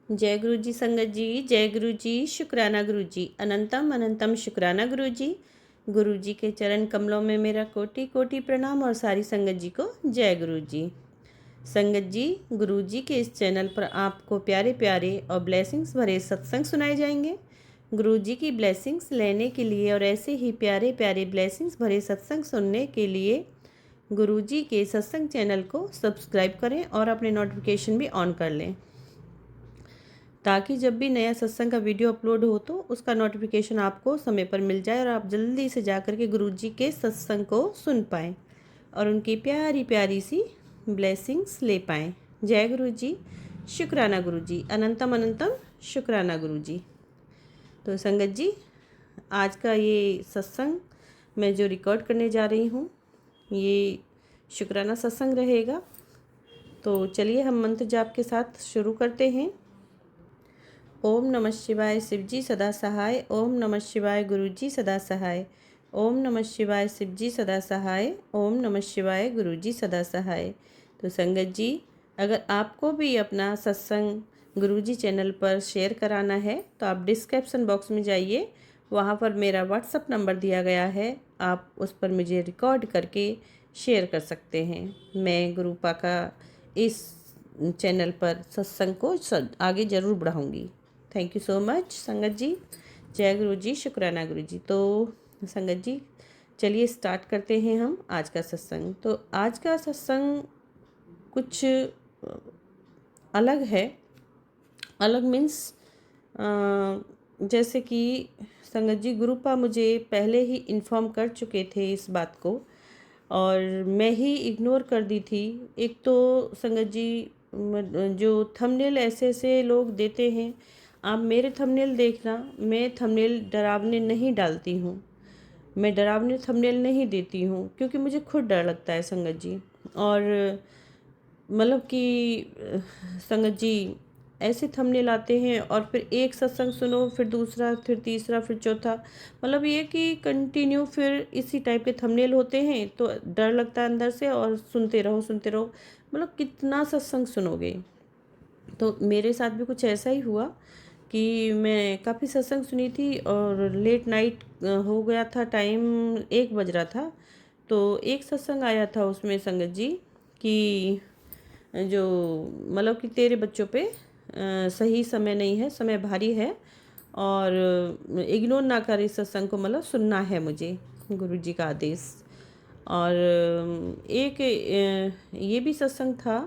जय गुरु जी संगत जी, जय गुरु जी, शुक्राना गुरु जी, अनंतम अनंतम शुक्राना गुरु जी। गुरु जी के चरण कमलों में मेरा कोटि कोटि प्रणाम और सारी संगत जी को जय गुरु जी। संगत जी, गुरु जी के इस चैनल पर आपको प्यारे प्यारे और ब्लेसिंग्स भरे सत्संग सुनाए जाएंगे। गुरु जी की ब्लेसिंग्स लेने के लिए और ऐसे ही प्यारे प्यारे ब्लेसिंग्स भरे सत्संग सुनने के लिए गुरु जी के सत्संग चैनल को सब्सक्राइब करें और अपने नोटिफिकेशन भी ऑन कर लें, ताकि जब भी नया सत्संग का वीडियो अपलोड हो तो उसका नोटिफिकेशन आपको समय पर मिल जाए और आप जल्दी से जाकर के गुरु जी के सत्संग को सुन पाएँ और उनकी प्यारी प्यारी सी ब्लेसिंग्स ले पाएँ। जय गुरु जी, शुक्राना गुरु जी, अनंतम अनंतम शुक्राना गुरु जी। तो संगत जी, आज का ये सत्संग मैं जो रिकॉर्ड करने जा रही हूँ ये शुक्राना सत्संग रहेगा। तो चलिए हम मंत्र जाप के साथ शुरू करते हैं। ओम नमः शिवाय शिवजी सदा सहाय, ओम नमः शिवाय गुरुजी सदा सहाय, ओम नमः शिवाय शिवजी सदा सहाय, ओम नमः शिवाय गुरुजी सदा सहाय। तो संगत जी, अगर आपको भी अपना सत्संग गुरुजी चैनल पर शेयर कराना है तो आप डिस्क्रिप्शन बॉक्स में जाइए, वहाँ पर मेरा व्हाट्सअप नंबर दिया गया है, आप उस पर मुझे रिकॉर्ड करके शेयर कर सकते हैं। मैं गुरुपा का इस चैनल पर सत्संग को आगे ज़रूर बढ़ाऊँगी। थैंक यू सो मच संगत जी। जय गुरु जी, शुक्राना गुरु जी। तो संगत जी, चलिए स्टार्ट करते हैं हम आज का सत्संग। तो आज का सत्संग कुछ अलग है। अलग मीन्स जैसे कि संगत जी, गुरुपा मुझे पहले ही इन्फॉर्म कर चुके थे इस बात को और मैं ही इग्नोर कर दी थी। एक तो संगत जी, जो थंबनेल ऐसे ऐसे लोग देते हैं, आप मेरे थंबनेल देखना, मैं थंबनेल डरावने नहीं डालती हूँ, मैं डरावने थंबनेल नहीं देती हूँ क्योंकि मुझे खुद डर लगता है संगत जी। और मतलब कि संगत जी, ऐसे थंबनेल आते हैं और फिर एक सत्संग सुनो, फिर दूसरा, फिर तीसरा, फिर चौथा, मतलब ये कि कंटिन्यू फिर इसी टाइप के थंबनेल होते हैं तो डर लगता है अंदर से और सुनते रहो सुनते रहो, मतलब कितना सत्संग सुनोगे। तो मेरे साथ भी कुछ ऐसा ही हुआ कि मैं काफ़ी सत्संग सुनी थी और लेट नाइट हो गया था, टाइम 1 बज रहा था। तो एक सत्संग आया था उसमें संगत जी कि जो मतलब कि तेरे बच्चों पे सही समय नहीं है, समय भारी है और इग्नोर ना कर इस सत्संग को, मतलब सुनना है मुझे, गुरु जी का आदेश। और एक ये भी सत्संग था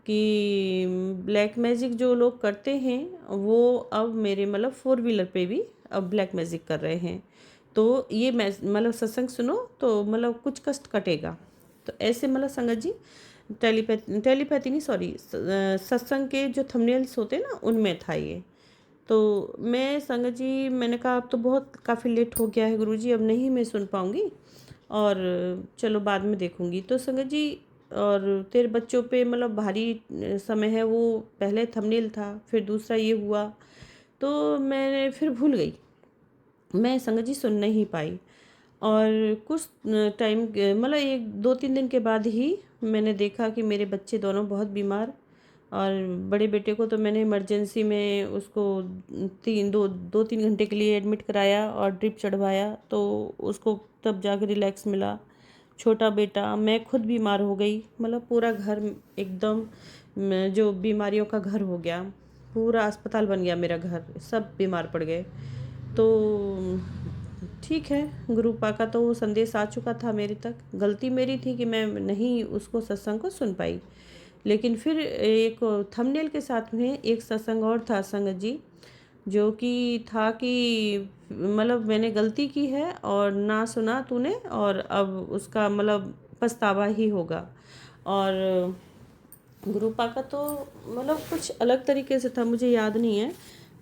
कि ब्लैक मैजिक जो लोग करते हैं वो अब मेरे मतलब 4 व्हीलर पे भी अब ब्लैक मैजिक कर रहे हैं। तो ये मतलब सत्संग सुनो तो मतलब कुछ कष्ट कटेगा। तो ऐसे मतलब संगत जी, टेलीपैथी नहीं, सॉरी, सत्संग के जो थंबनेल्स होते हैं ना उनमें था ये। तो मैं संगत जी, मैंने कहा अब तो बहुत काफ़ी लेट हो गया है गुरुजी, अब नहीं मैं सुन पाऊँगी और चलो बाद में देखूँगी। तो संगत जी, और तेरे बच्चों पे मतलब भारी समय है, वो पहले थंबनेल था, फिर दूसरा ये हुआ तो मैंने फिर भूल गई, मैं संगत जी सुन नहीं पाई। और कुछ टाइम मतलब 1-2-3 दिन के बाद ही मैंने देखा कि मेरे बच्चे दोनों बहुत बीमार, और बड़े बेटे को तो मैंने इमरजेंसी में उसको 2-3 घंटे के लिए एडमिट कराया और ड्रिप चढ़वाया, तो उसको तब जाकर रिलैक्स मिला। छोटा बेटा, मैं खुद बीमार हो गई, मतलब पूरा घर एकदम जो बीमारियों का घर हो गया, पूरा अस्पताल बन गया मेरा घर, सब बीमार पड़ गए। तो ठीक है, गुरुपा का तो वो संदेश आ चुका था मेरे तक, गलती मेरी थी कि मैं नहीं उसको सत्संग को सुन पाई। लेकिन फिर एक थंबनेल के साथ में एक सत्संग और था संगत जी, जो कि था कि मतलब मैंने गलती की है और ना सुना तूने और अब उसका मतलब पछतावा ही होगा। और गुरुपा का तो मतलब कुछ अलग तरीके से था, मुझे याद नहीं है,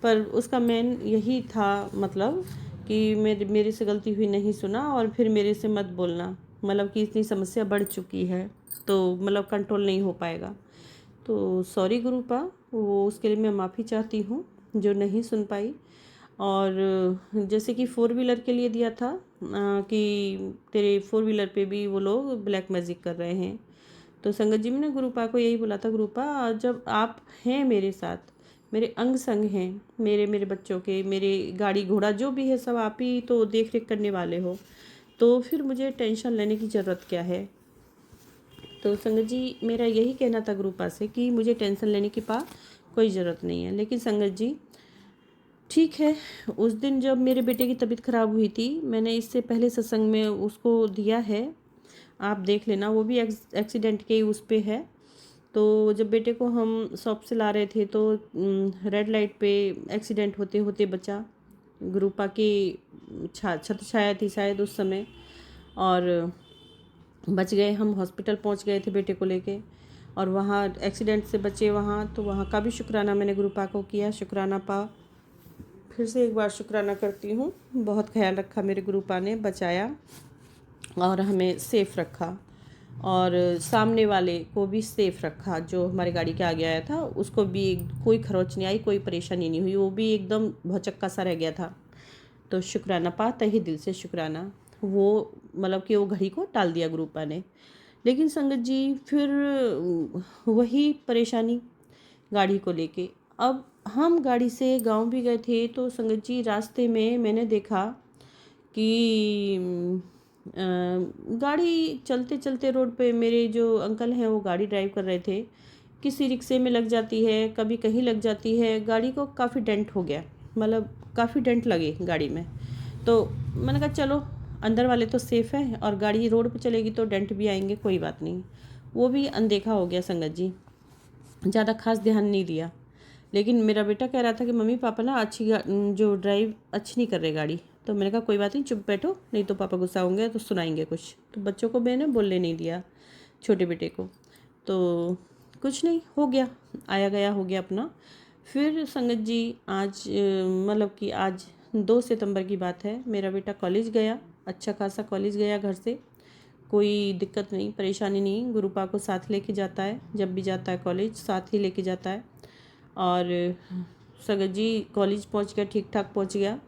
पर उसका मेन यही था मतलब कि मेरे से गलती हुई, नहीं सुना और फिर मेरे से मत बोलना, मतलब कि इतनी समस्या बढ़ चुकी है तो मतलब कंट्रोल नहीं हो पाएगा। तो सॉरी गुरुपा, वो उसके लिए मैं माफ़ी चाहती हूँ जो नहीं सुन पाई। और जैसे कि 4 व्हीलर के लिए दिया था कि तेरे 4 व्हीलर पे भी वो लोग ब्लैक मैजिक कर रहे हैं। तो संगत जी, मैंने गुरुपा को यही बोला था, गुरुपा जब आप हैं मेरे साथ, मेरे अंग संग हैं, मेरे मेरे बच्चों के, मेरे गाड़ी घोड़ा जो भी है सब आप ही तो देख रेख करने वाले हो, तो फिर मुझे टेंशन लेने की ज़रूरत क्या है। तो संगत जी मेरा यही कहना था गुरुपा से कि मुझे टेंशन लेने की कोई ज़रूरत नहीं है। लेकिन संगत जी ठीक है, उस दिन जब मेरे बेटे की तबीयत ख़राब हुई थी, मैंने इससे पहले सत्संग में उसको दिया है, आप देख लेना, वो भी एक्सीडेंट के उस पे है। तो जब बेटे को हम शॉप से ला रहे थे तो रेड लाइट पे एक्सीडेंट होते होते बचा। गुरुपा की छत छाया थी शायद उस समय, और बच गए। हम हॉस्पिटल पहुंच गए थे बेटे को लेके, और वहाँ एक्सीडेंट से बचे वहाँ, तो वहाँ का भी शुक्राना मैंने गुरुपा को किया। शुक्राना पा, फिर से एक बार शुक्राना करती हूँ। बहुत ख्याल रखा मेरे गुरुपा ने, बचाया और हमें सेफ़ रखा, और सामने वाले को भी सेफ़ रखा। जो हमारी गाड़ी के आगे आया था उसको भी कोई खरोच नहीं आई, कोई परेशानी नहीं हुई, वो भी एकदम भौचक्का सा रह गया था। तो शुक्राना पा, तहे दिल से शुक्राना। वो मतलब कि वो घड़ी को टाल दिया गुरुपा ने। लेकिन संगत जी फिर वही परेशानी गाड़ी को लेके। अब हम गाड़ी से गांव भी गए थे, तो संगत जी रास्ते में मैंने देखा कि गाड़ी चलते चलते रोड पे मेरे जो अंकल हैं वो गाड़ी ड्राइव कर रहे थे, किसी रिक्शे में लग जाती है, कभी कहीं लग जाती है, गाड़ी को काफ़ी डेंट हो गया, मतलब काफ़ी डेंट लगे गाड़ी में। तो मैंने कहा चलो अंदर वाले तो सेफ़ है, और गाड़ी रोड पे चलेगी तो डेंट भी आएंगे, कोई बात नहीं। वो भी अनदेखा हो गया संगत जी, ज़्यादा खास ध्यान नहीं दिया। लेकिन मेरा बेटा कह रहा था कि मम्मी पापा ना जो ड्राइव अच्छी नहीं कर रहे गाड़ी। तो मैंने कहा कोई बात नहीं, चुप बैठो, नहीं तो पापा गुस्सा होंगे तो सुनाएंगे कुछ। तो बच्चों को मैंने बोलने नहीं दिया, छोटे बेटे को। तो कुछ नहीं, हो गया, आया गया हो गया अपना। फिर संगत जी आज मतलब कि आज 2 सितंबर की बात है, मेरा बेटा कॉलेज गया, अच्छा खासा कॉलेज गया घर से, कोई दिक्कत नहीं, परेशानी नहीं। गुरुपा को साथ लेके जाता है, जब भी जाता है कॉलेज साथ ही लेके जाता है। और संगत जी कॉलेज पहुंच गया, ठीक ठाक पहुंच गया।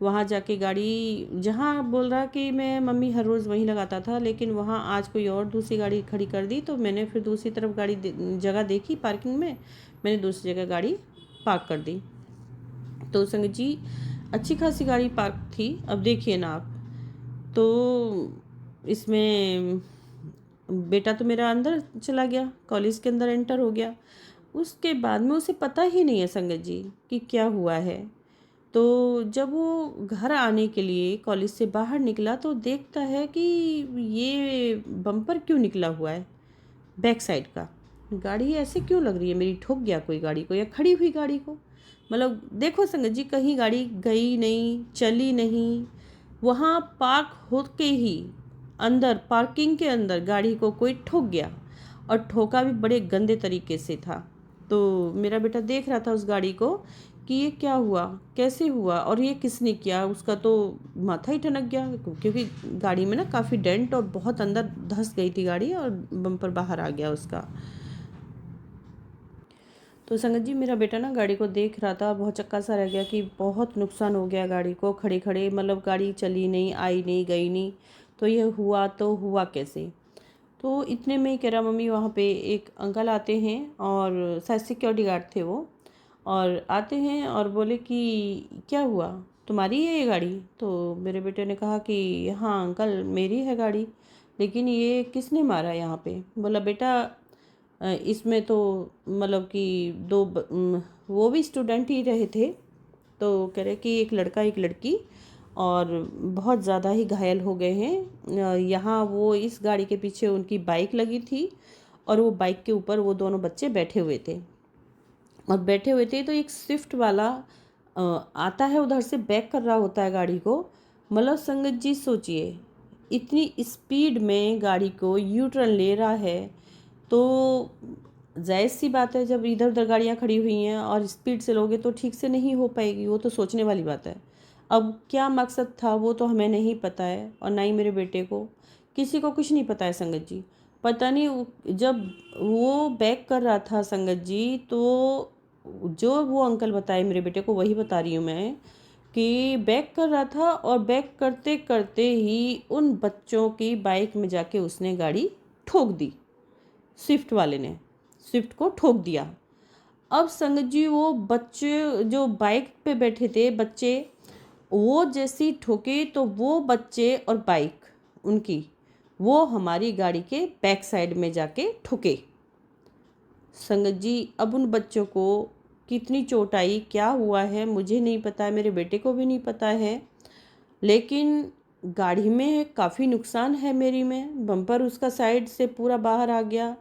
वहाँ जाके गाड़ी जहाँ बोल रहा कि मैं मम्मी हर रोज़ वहीं लगाता था, लेकिन वहाँ आज कोई और दूसरी गाड़ी खड़ी कर दी, तो मैंने फिर दूसरी तरफ जगह देखी पार्किंग में, मैंने दूसरी जगह गाड़ी पार्क कर दी। तो संगत जी अच्छी खासी गाड़ी पार्क थी। अब देखिए ना आप, तो इसमें बेटा तो मेरा अंदर चला गया, कॉलेज के अंदर एंटर हो गया। उसके बाद में उसे पता ही नहीं है संगत जी कि क्या हुआ है। तो जब वो घर आने के लिए कॉलेज से बाहर निकला तो देखता है कि ये बम्पर क्यों निकला हुआ है, बैक साइड का। गाड़ी ऐसे क्यों लग रही है मेरी, ठोक गया कोई गाड़ी को या खड़ी हुई गाड़ी को। मतलब देखो संगत जी, कहीं गाड़ी गई नहीं, चली नहीं, वहाँ पार्क होके ही अंदर पार्किंग के अंदर गाड़ी को कोई ठोक गया, और ठोका भी बड़े गंदे तरीके से था। तो मेरा बेटा देख रहा था उस गाड़ी को कि ये क्या हुआ, कैसे हुआ, और ये किसने किया। उसका तो माथा ही ठनक गया, क्योंकि गाड़ी में ना काफ़ी डेंट और बहुत अंदर धंस गई थी गाड़ी, और बम्पर बाहर आ गया उसका। तो संगत जी मेरा बेटा ना गाड़ी को देख रहा था, बहुत चक्का सा रह गया कि बहुत नुकसान हो गया गाड़ी को, खड़े खड़े, मतलब गाड़ी चली नहीं, आई नहीं, गई नहीं, तो ये हुआ तो हुआ कैसे। तो इतने में ही कह रहा मम्मी वहाँ पे एक अंकल आते हैं, और शायद सिक्योरिटी गार्ड थे वो, और आते हैं और बोले कि क्या हुआ, तुम्हारी है ये गाड़ी। तो मेरे बेटे ने कहा कि हाँ अंकल मेरी है गाड़ी, लेकिन ये किसने मारा यहाँ पे। बोला बेटा इसमें तो मतलब कि वो भी स्टूडेंट ही रहे थे। तो कह रहे कि एक लड़का एक लड़की, और बहुत ज़्यादा ही घायल हो गए हैं। यहाँ वो इस गाड़ी के पीछे उनकी बाइक लगी थी, और वो बाइक के ऊपर वो दोनों बच्चे बैठे हुए थे, और बैठे हुए थे तो एक स्विफ्ट वाला आता है उधर से, बैक कर रहा होता है गाड़ी को। मतलब संगत जी सोचिए, इतनी स्पीड में गाड़ी को यू टर्न ले रहा है, तो जायज़ सी बात है जब इधर उधर गाड़ियाँ खड़ी हुई हैं और स्पीड से लोगे तो ठीक से नहीं हो पाएगी, वो तो सोचने वाली बात है। अब क्या मकसद था वो तो हमें नहीं पता है, और ना ही मेरे बेटे को, किसी को कुछ नहीं पता है संगत जी। पता नहीं जब वो बैक कर रहा था संगत जी, तो जो वो अंकल बताए मेरे बेटे को वही बता रही हूँ मैं, कि बैक कर रहा था, और बैक करते करते ही उन बच्चों की बाइक में जाके उसने गाड़ी ठोक दी। स्विफ्ट वाले ने स्विफ्ट को ठोक दिया। अब संगत जी वो बच्चे जो बाइक पे बैठे थे बच्चे, वो जैसी ठोके तो वो बच्चे और बाइक उनकी, वो हमारी गाड़ी के बैक साइड में जाके ठुके। संगत जी अब उन बच्चों को कितनी चोट आई, क्या हुआ है मुझे नहीं पता है, मेरे बेटे को भी नहीं पता है, लेकिन गाड़ी में काफ़ी नुकसान है मेरी में। बम्पर उसका साइड से पूरा बाहर आ गया,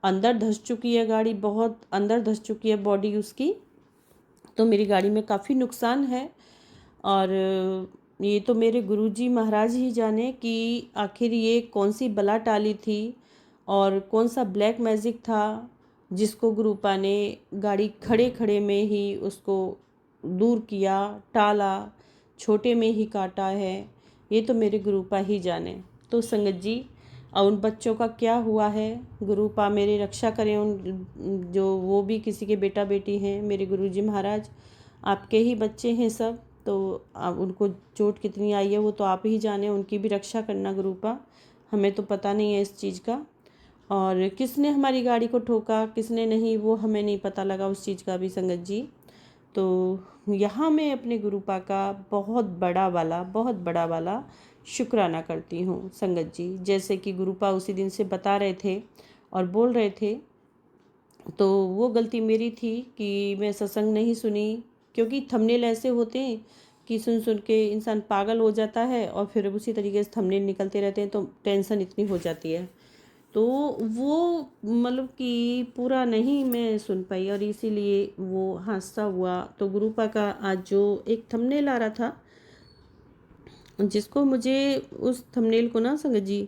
अंदर धंस चुकी है गाड़ी, बहुत अंदर धंस चुकी है बॉडी उसकी। तो मेरी गाड़ी में काफ़ी नुकसान है। और ये तो मेरे गुरुजी महाराज ही जाने कि आखिर ये कौन सी बला टाली थी और कौन सा ब्लैक मैजिक था जिसको गुरुपा ने गाड़ी खड़े खड़े में ही उसको दूर किया, टाला, छोटे में ही काटा है। ये तो मेरे गुरुपा ही जाने। तो संगत जी और उन बच्चों का क्या हुआ है, गुरुपा मेरी रक्षा करें। उन जो वो भी किसी के बेटा बेटी हैं, मेरे गुरुजी महाराज आपके ही बच्चे हैं सब, तो आप उनको चोट कितनी आई है वो तो आप ही जाने, उनकी भी रक्षा करना गुरुपा, हमें तो पता नहीं है इस चीज़ का। और किसने हमारी गाड़ी को ठोका किसने नहीं वो हमें नहीं पता लगा उस चीज़ का भी संगत जी। तो यहाँ मैं अपने गुरुपा का बहुत बड़ा वाला शुक्राना करती हूँ संगत जी। जैसे कि गुरुपा उसी दिन से बता रहे थे और बोल रहे थे, तो वो गलती मेरी थी कि मैं सत्संग नहीं सुनी, क्योंकि थंबनेल ऐसे होते हैं कि सुन सुन के इंसान पागल हो जाता है और फिर उसी तरीके से थंबनेल निकलते रहते हैं, तो टेंशन इतनी हो जाती है। तो वो मतलब कि पूरा नहीं मैं सुन पाई और इसीलिए वो हादसा हुआ। तो गुरुपा का आज जो एक थंबनेल आ रहा था, जिसको मुझे उस थंबनेल को ना संगत जी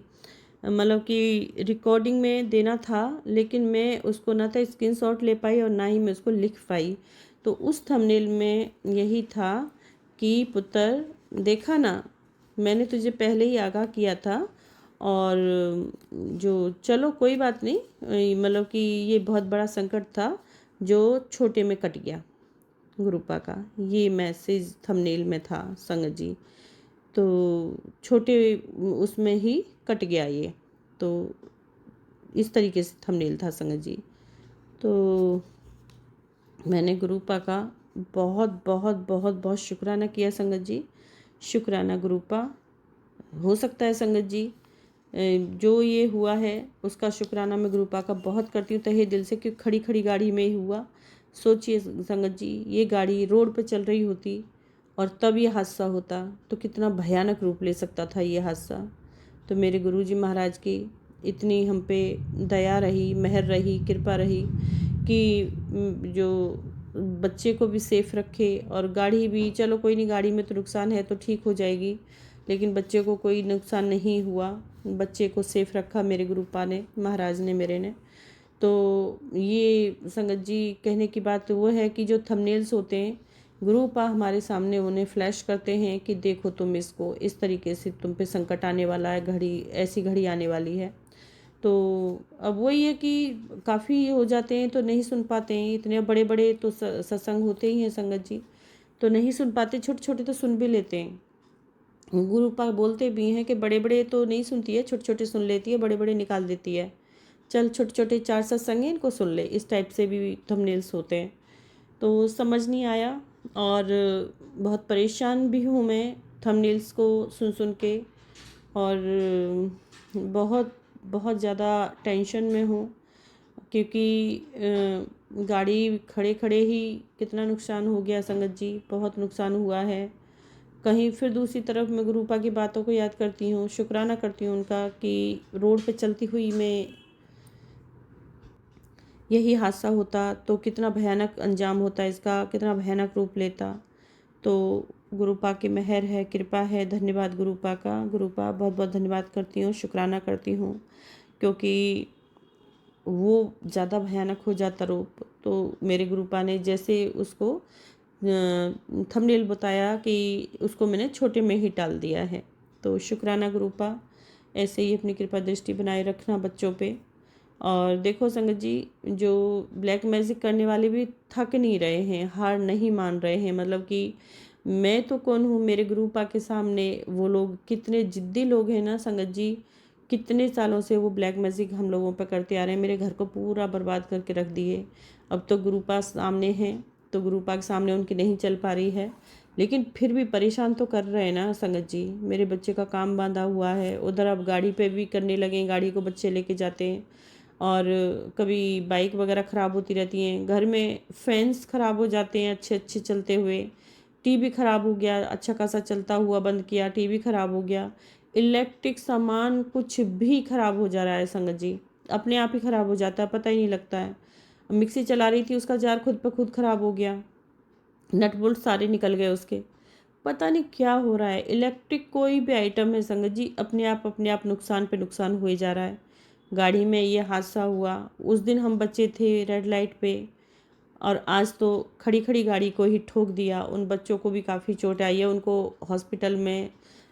मतलब कि रिकॉर्डिंग में देना था, लेकिन मैं उसको ना तो स्क्रीनशॉट ले पाई और ना ही मैं उसको लिख पाई। तो उस थंबनेल में यही था कि पुत्र देखा ना, मैंने तुझे पहले ही आगाह किया था, और जो चलो कोई बात नहीं, मतलब कि ये बहुत बड़ा संकट था जो छोटे में कट गया। गुरुपा का ये मैसेज थंबनेल में था संगत जी। तो छोटे उसमें ही कट गया ये, तो इस तरीके से थंबनेल था संगत जी। तो मैंने गुरुपा का बहुत बहुत बहुत बहुत शुक्राना किया संगत जी, शुक्राना गुरुपा। हो सकता है संगत जी जो ये हुआ है उसका शुक्राना मैं गुरुपा का बहुत करती हूँ तहे दिल से, क्योंकि खड़ी खड़ी गाड़ी में ही हुआ। सोचिए संगत जी, ये गाड़ी रोड पर चल रही होती और तब ये हादसा होता तो कितना भयानक रूप ले सकता था ये हादसा। तो मेरे गुरुजी महाराज की इतनी हम पे दया रही, मेहर रही, कृपा रही कि जो बच्चे को भी सेफ रखे और गाड़ी भी, चलो कोई नहीं गाड़ी में तो नुकसान है तो ठीक हो जाएगी, लेकिन बच्चे को कोई नुकसान नहीं हुआ, बच्चे को सेफ रखा मेरे गुरुपा ने, महाराज ने, मेरे ने। तो ये संगत जी कहने की बात वो है कि जो थंबनेल्स होते हैं गुरुपा हमारे सामने उन्हें फ्लैश करते हैं कि देखो तुम इसको इस तरीके से, तुम पे संकट आने वाला है, घड़ी ऐसी घड़ी आने वाली है। तो अब वही है कि काफ़ी हो जाते हैं तो नहीं सुन पाते हैं, इतने बड़े बड़े तो सत्संग होते ही हैं संगत जी, तो नहीं सुन पाते, छोटे छोटे तो सुन भी लेते हैं। गुरुपा बोलते भी हैं कि बड़े बड़े तो नहीं सुनती है, छोटे छोटे सुन लेती है, बड़े बड़े निकाल देती है। चल छोटे छोटे 4 सत्संग हैं, इनको सुन ले, इस टाइप से भी थंबनेल्स होते हैं। तो समझ नहीं आया और बहुत परेशान भी हूँ मैं थंबनेल्स को सुन सुन के, और बहुत बहुत ज़्यादा टेंशन में हूँ, क्योंकि गाड़ी खड़े खड़े ही कितना नुकसान हो गया संगत जी, बहुत नुकसान हुआ है। कहीं फिर दूसरी तरफ मैं गुरुपा की बातों को याद करती हूँ, शुक्राना करती हूँ उनका कि रोड पे चलती हुई मैं यही हादसा होता तो कितना भयानक अंजाम होता, इसका कितना भयानक रूप लेता। तो गुरुपा की मेहर है, कृपा है, धन्यवाद गुरुपा का। गुरुपा बहुत बहुत धन्यवाद करती हूँ, शुक्राना करती हूँ, क्योंकि वो ज़्यादा भयानक हो जाता रूप तो मेरे गुरुपा ने जैसे उसको थंबनेल बताया कि उसको मैंने छोटे में ही टाल दिया है। तो शुक्राना गुरुपा, ऐसे ही अपनी कृपा दृष्टि बनाए रखना बच्चों पे। और देखो संगत जी, जो ब्लैक मैजिक करने वाले भी थक नहीं रहे हैं, हार नहीं मान रहे हैं, मतलब कि मैं तो कौन हूँ मेरे गुरुपा के सामने, वो लोग कितने जिद्दी लोग हैं ना संगत जी, कितने सालों से वो ब्लैक मैजिक हम लोगों पर करते आ रहे हैं, मेरे घर को पूरा बर्बाद करके रख दिए। अब तो गुरुपा सामने हैं, तो गुरुपा के सामने उनकी नहीं चल पा रही है, लेकिन फिर भी परेशान तो कर रहे हैं ना संगत जी। मेरे बच्चे का काम बांधा हुआ है, उधर अब गाड़ी पे भी करने लगे, गाड़ी को बच्चे लेके जाते हैं, और कभी बाइक वगैरह ख़राब होती रहती हैं, घर में फैंस ख़राब हो जाते हैं अच्छे अच्छे चलते हुए, टीवी ख़राब हो गया, अच्छा खासा चलता हुआ बंद किया, टीवी ख़राब हो गया। इलेक्ट्रिक सामान कुछ भी ख़राब हो जा रहा है संगत जी, अपने आप ही ख़राब हो जाता है, पता ही नहीं लगता है। मिक्सी चला रही थी, उसका जार खुद पे खुद ख़राब हो गया, नट बोल्ट सारे निकल गए उसके। पता नहीं क्या हो रहा है, इलेक्ट्रिक कोई भी आइटम है संगत जी, अपने आप नुकसान पे नुकसान हुए जा रहा है। गाड़ी में ये हादसा हुआ, उस दिन हम बच्चे थे रेड लाइट पे, और आज तो खड़ी खड़ी गाड़ी को ही ठोक दिया। उन बच्चों को भी काफ़ी चोट आई है, उनको हॉस्पिटल में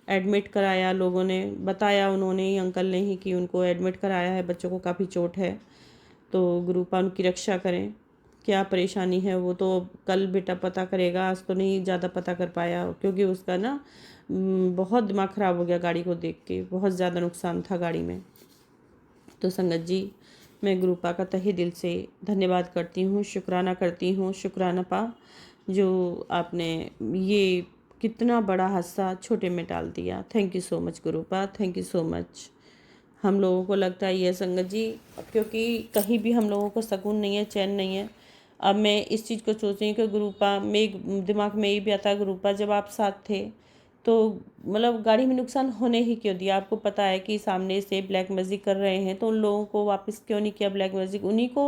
एडमिट कराया, लोगों ने बताया, उन्होंने ही, अंकल ने ही, कि उनको एडमिट कराया है, बच्चों को काफ़ी चोट है। तो गुरुपा उनकी रक्षा करें। क्या परेशानी है वो तो कल बेटा पता करेगा, आज तो नहीं ज़्यादा पता कर पाया, क्योंकि उसका ना बहुत दिमाग ख़राब हो गया गाड़ी को देख के, बहुत ज़्यादा नुकसान था गाड़ी में। तो संगत जी, मैं गुरुपा का तहे दिल से धन्यवाद करती हूँ, शुक्राना करती हूँ, शुक्राना पा, जो आपने ये कितना बड़ा हादसा छोटे में टाल दिया। Thank you so much गुरुपा, thank you so much. हम लोगों को लगता है ये संगत जी, क्योंकि कहीं भी हम लोगों को सुकून नहीं है, चैन नहीं है। अब मैं इस चीज़ को सोच रही हूँ कि गुरुपा में दिमाग में ये भी आता है, गुरुपा जब आप साथ थे तो मतलब गाड़ी में नुकसान होने ही क्यों दिया? आपको पता है कि सामने से ब्लैक मैजिक कर रहे हैं, तो उन लोगों को वापस क्यों नहीं किया ब्लैक मैजिक? उन्हीं को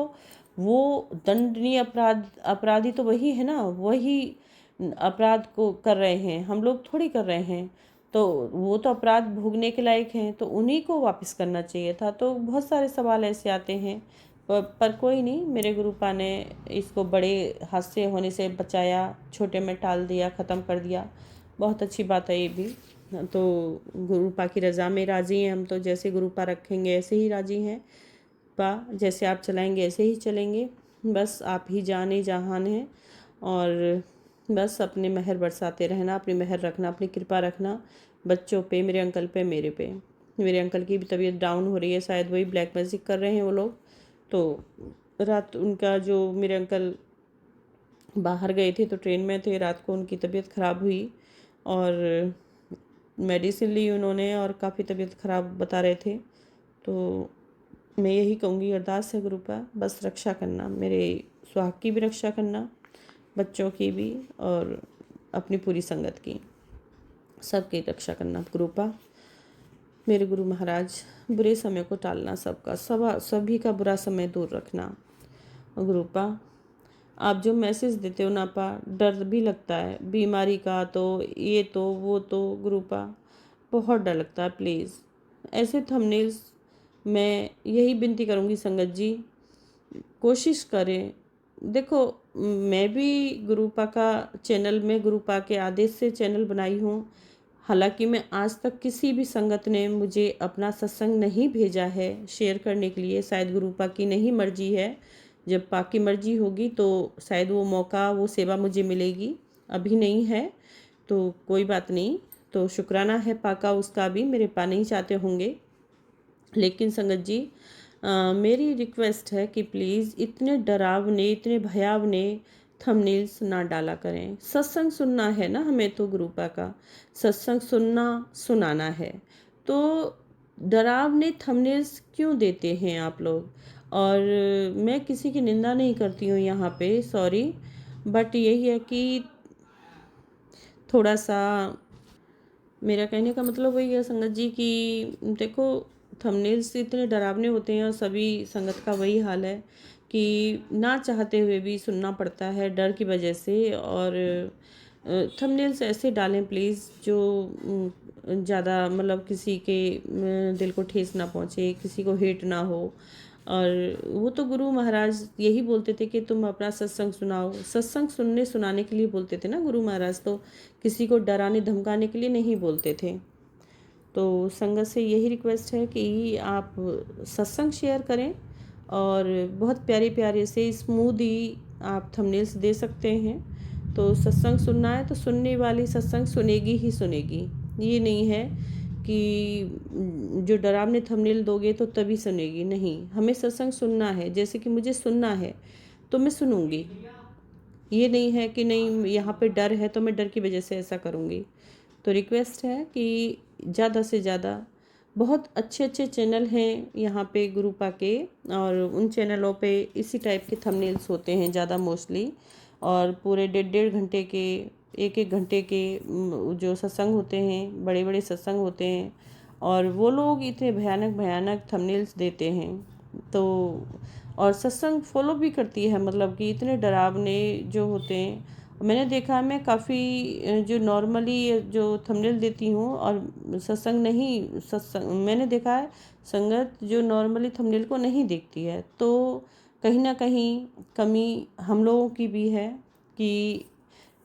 वो दंडनीय अपराधी तो वही है ना, वही अपराध को कर रहे हैं, हम लोग थोड़ी कर रहे हैं। तो वो तो अपराध भोगने के लायक हैं, तो उन्हीं को वापस करना चाहिए था। तो बहुत सारे सवाल ऐसे आते हैं, पर कोई नहीं, मेरे गुरुपा ने इसको बड़े हादसे होने से बचाया, छोटे में टाल दिया, ख़त्म कर दिया। बहुत अच्छी बात है ये भी। तो गुरुपा की रज़ा में राज़ी हैं हम, तो जैसे गुरुपा रखेंगे ऐसे ही राज़ी हैं पा, जैसे आप चलाएंगे ऐसे ही चलेंगे। बस आप ही जाने जहान हैं, और बस अपने मेहर बरसाते रहना, अपनी मेहर रखना, अपनी कृपा रखना बच्चों पे, मेरे अंकल पे, मेरे पे। मेरे अंकल की भी तबीयत डाउन हो रही है, शायद वही ब्लैक मैजिक कर रहे हैं वो लोग। तो रात उनका, जो मेरे अंकल बाहर गए थे तो ट्रेन में थे, रात को उनकी तबीयत ख़राब हुई, और मेडिसिन ली उन्होंने, और काफ़ी तबीयत ख़राब बता रहे थे। तो मैं यही कहूँगी, अरदास है गुरुपा, बस रक्षा करना, मेरे सुहाग की भी रक्षा करना, बच्चों की भी, और अपनी पूरी संगत की, सबकी रक्षा करना गुरुपा। मेरे गुरु महाराज, बुरे समय को टालना, सबका सभी का बुरा समय दूर रखना गुरुपा। आप जो मैसेज देते हो ना पा, डर भी लगता है, बीमारी का तो, ये तो वो तो गुरुपा, बहुत डर लगता है। प्लीज़ ऐसे थंबनेल्स, मैं यही विनती करूँगी संगत जी, कोशिश करें। देखो, मैं भी गुरुपा का चैनल में, गुरुपा के आदेश से चैनल बनाई हूँ। हालांकि मैं आज तक किसी भी संगत ने मुझे अपना सत्संग नहीं भेजा है शेयर करने के लिए, शायद गुरुपा की नहीं मर्जी है। जब पा की मर्जी होगी तो शायद वो मौका, वो सेवा मुझे मिलेगी, अभी नहीं है। तो कोई बात नहीं, तो शुक्राना है पा का, उसका भी, मेरे पा नहीं चाहते होंगे। लेकिन संगत जी, मेरी रिक्वेस्ट है कि प्लीज़ इतने डरावने, इतने भयावने थंबनेल्स ना डाला करें। सत्संग सुनना है ना हमें, तो गुरुपा का सत्संग सुनना, सुनाना है, तो डरावने थंबनेल्स क्यों देते हैं आप लोग? और मैं किसी की निंदा नहीं करती हूँ यहाँ पे, सॉरी, बट यही है कि थोड़ा सा, मेरा कहने का मतलब वही है संगत जी कि देखो, थंबनेल्स इतने डरावने होते हैं, और सभी संगत का वही हाल है कि ना चाहते हुए भी सुनना पड़ता है डर की वजह से। और थंबनेल्स ऐसे डालें प्लीज़ जो ज़्यादा मतलब किसी के दिल को ठेस ना पहुँचे, किसी को हेट ना हो। और वो तो गुरु महाराज यही बोलते थे कि तुम अपना सत्संग सुनाओ, सत्संग सुनने सुनाने के लिए बोलते थे ना गुरु महाराज, तो किसी को डराने धमकाने के लिए नहीं बोलते थे। तो संगत से यही रिक्वेस्ट है कि आप सत्संग शेयर करें, और बहुत प्यारे प्यारे से स्मूदी आप थंबनेल्स दे सकते हैं। तो सत्संग सुनना है तो सुनने वाली सत्संग सुनेगी ही सुनेगी, ये नहीं है कि जो डरावने थंबनेल दोगे तो तभी सुनेगी, नहीं, हमें सत्संग सुनना है। जैसे कि मुझे सुनना है तो मैं सुनूंगी, ये नहीं है कि नहीं यहाँ पे डर है तो मैं डर की वजह से ऐसा करूँगी। तो रिक्वेस्ट है कि ज़्यादा से ज़्यादा, बहुत अच्छे अच्छे चैनल हैं यहाँ पे गुरुपा के, और उन चैनलों पे इसी टाइप के थंबनेल्स होते हैं ज़्यादा मोस्टली, और पूरे 1.5 घंटे के, 1-1 घंटे के जो सत्संग होते हैं, बड़े बड़े सत्संग होते हैं, और वो लोग इतने भयानक भयानक थंबनेल्स देते हैं। तो और सत्संग फॉलो भी करती है, मतलब कि इतने डरावने जो होते हैं। मैंने देखा है, मैं काफ़ी जो नॉर्मली जो थंबनेल देती हूँ और सत्संग नहीं, सत्संग मैंने देखा है संगत जो नॉर्मली थंबनेल को नहीं देखती है, तो कहीं ना कहीं कमी हम लोगों की भी है कि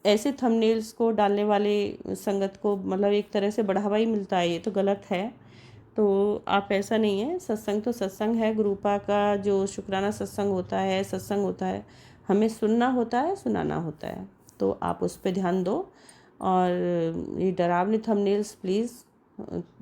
ऐसे थंबनेल्स को डालने वाले संगत को मतलब एक तरह से बढ़ावा ही मिलता है, ये तो गलत है। तो आप, ऐसा नहीं है, सत्संग तो सत्संग है। गुरुपा का जो शुक्राना सत्संग होता है, सत्संग होता है, हमें सुनना होता है, सुनाना होता है, तो आप उस पर ध्यान दो। और ये डरावने थंबनेल्स प्लीज़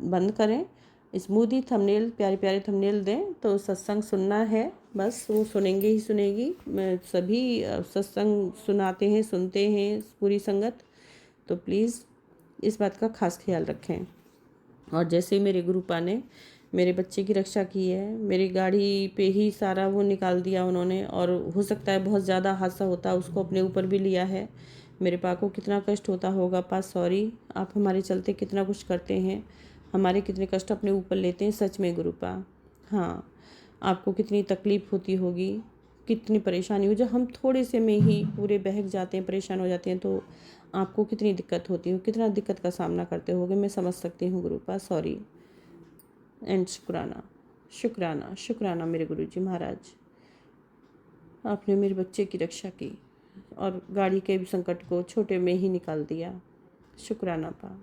बंद करें, स्मूदी थंबनेल, प्यारे प्यारे थंबनेल दें। तो सत्संग सुनना है, बस वो सुनेंगे ही सुनेगी। मैं सभी सत्संग सुनाते हैं, सुनते हैं पूरी संगत, तो प्लीज़ इस बात का खास ख्याल रखें। और जैसे मेरे गुरुपा ने मेरे बच्चे की रक्षा की है, मेरी गाड़ी पे ही सारा वो निकाल दिया उन्होंने, और हो सकता है बहुत ज़्यादा हादसा होता, उसको अपने ऊपर भी लिया है। मेरे पा को कितना कष्ट होता होगा, पा सॉरी, आप हमारे चलते कितना कुछ करते हैं, हमारे कितने कष्ट अपने ऊपर लेते हैं, सच में गुरुपा। हाँ, आपको कितनी तकलीफ़ होती होगी, कितनी परेशानी हो, जब हम थोड़े से में ही पूरे बहक जाते हैं, परेशान हो जाते हैं, तो आपको कितनी दिक्कत होती हो, कितना दिक्कत का सामना करते होगे, मैं समझ सकती हूँ गुरुपा, सॉरी एंड शुक्राना, शुक्राना, शुक्राना मेरे गुरुजी महाराज, आपने मेरे बच्चे की रक्षा की और गाड़ी के भी संकट को छोटे में ही निकाल दिया। शुक्राना पा,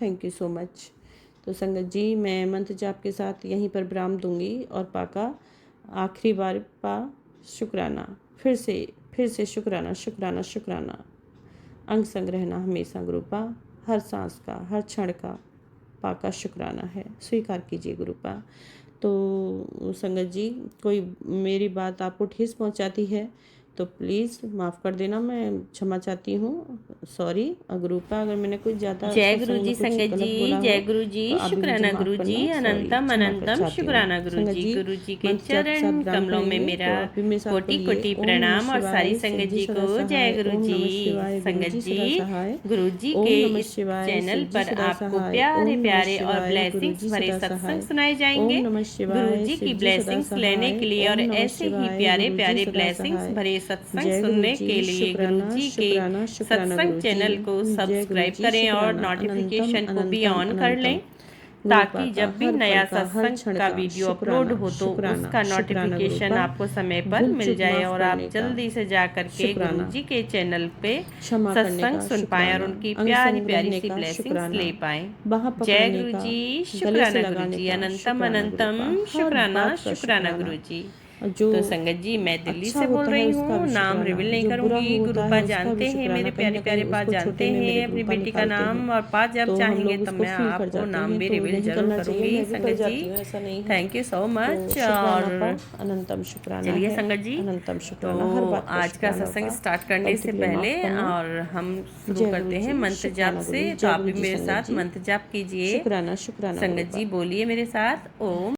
थैंक यू सो मच। तो संगत जी, मैं मंत्र जाप के साथ यहीं पर विराम दूंगी, और पा का आखिरी बार पा शुक्राना, फिर से शुक्राना, शुक्राना, शुक्राना, अंग संग रहना हमेशा गुरुपा, हर सांस का, हर क्षण का पा का शुक्राना है, स्वीकार कीजिए गुरुपा। तो संगत जी, कोई मेरी बात आपको ठेस पहुंचाती है तो प्लीज़ माफ़ कर देना, मैं क्षमा चाहती हूँ, सॉरी गुरुपा, अगर मैंने कुछ ज़्यादा जय सत्संग गुरु में जी कुछ संगत गलत जी, बोला हो जय गुरु जी, तो आप भी मुझे शुक्राना माफ़ गुरु जी, करना, सॉरी, अनंतम क्षमा अनंतम चाहती हूँ। शुक्राना गुरु संगत जी। जी, गुरु जी के मंत्र जाप के साथ चरण विराम कमलों में करेंगे, मेरा तो आप भी मेरे साथ कोटि बोलिए, कोटि ओम नमः प्रणाम, और सारी शिवाय, संगत शिवजी जी सदा को जय सहाय, गुरु ओम नमः जी। शिवाय, संगत गुरुजी सदा जी, सहाय, गुरु जी ओम के नमः इस शिवाय, चैनल शिवजी पर सदा आपको सहाय, प्यारे ओम नमः प्यारे और शिवाय, ब्लेसिंग्स गुरुजी भरे सदा सत्संग सहाय, सुनाए ओम जाएंगे। नमः गुरु शिवाय, जी की शिवजी सदा ब्लेसिंग्स लेने सहाय, के लिए ओम और नमः ऐसे ही शिवाय, प्यारे गुरुजी प्यारे सदा ब्लेसिंग्स सहाय। भरे सत्संग जय सुनने गुरुजी, के लिए गुरु शुक्राना, जी के शुक्राना, शुक्राना सत्संग गुरुजी। चैनल को जय सब्सक्राइब गुरुजी, करें और शुक्राना, अनंतम नोटिफिकेशन को भी अनंतम ऑन कर अनंतम। लें, गुरुपा ताकि का जब भी हर पल नया का, हर सत्संग क्षण का का वीडियो अपलोड शुक्राना, हो तो शुक्राना, उसका शुक्राना नोटिफिकेशन गुरुपा। आपको समय पर भूल मिल चूक जाए माफ़ और आप करने का जल्दी से जा करके गुरु शुक्राना, जी के चैनल पे क्षमा करने सत्संग का सुन पाएं और शुक्राना, उनकी अंग प्यारी संग प्यारी रहने सी का ब्लेसिंग्स शुक्राना, ले पाएं। बाह जय पकड़ने गुरु का, जी, गले से शुक्राना गुरु लगाने जी, का अनंतम शुक्राना अनंतम गुरुपा, हर शुक्राना, बात का शुक्राना शुक्राना। गुरु जी। और जो तो संगत जी, मैं दिल्ली अच्छा से बोल होता है रही उसका हूँ, भी नाम शुक्राना, रिवील नहीं जो बुरा करूँगी। होता गुरुपा है उसका भी जानते हैं, शुक्राना, मेरे कहीं प्यारे ना प्यारे कहीं पा उसको जानते छोटे में मेरे हैं अपनी गुरुपा बेटी का निकालते हैं, नाम, और पा जब तो हम चाहेंगे लोग तब उसको मैं फील कर आपको जाते नाम हैं, भी तो रिवील नहीं जरूर करना चाहिए, करूँगी। मैं भी कर संगत जी, जाती हूँ, ऐसा नहीं है। थैंक यू सो तो मच। शुक्राना और पा, अनंतम शुक्राना चलिए है, संगत जी, अनंतम तो शुक्राना, हर बात का आज का शुक्राना सत्संग पा। स्टार्ट करने गलती से के लिए पहले माफ़ करना। और हम शुरू जय गुरु करते हैं जी, मंत्र जाप शुक्राना से, गुरु, तो जय आप गुरु भी जी मेरे संगत साथ जी, मंत्र जाप कीजिए। शुक्राना, शुक्राना संगत गुरुपा। जी बोलिए मेरे साथ, ओम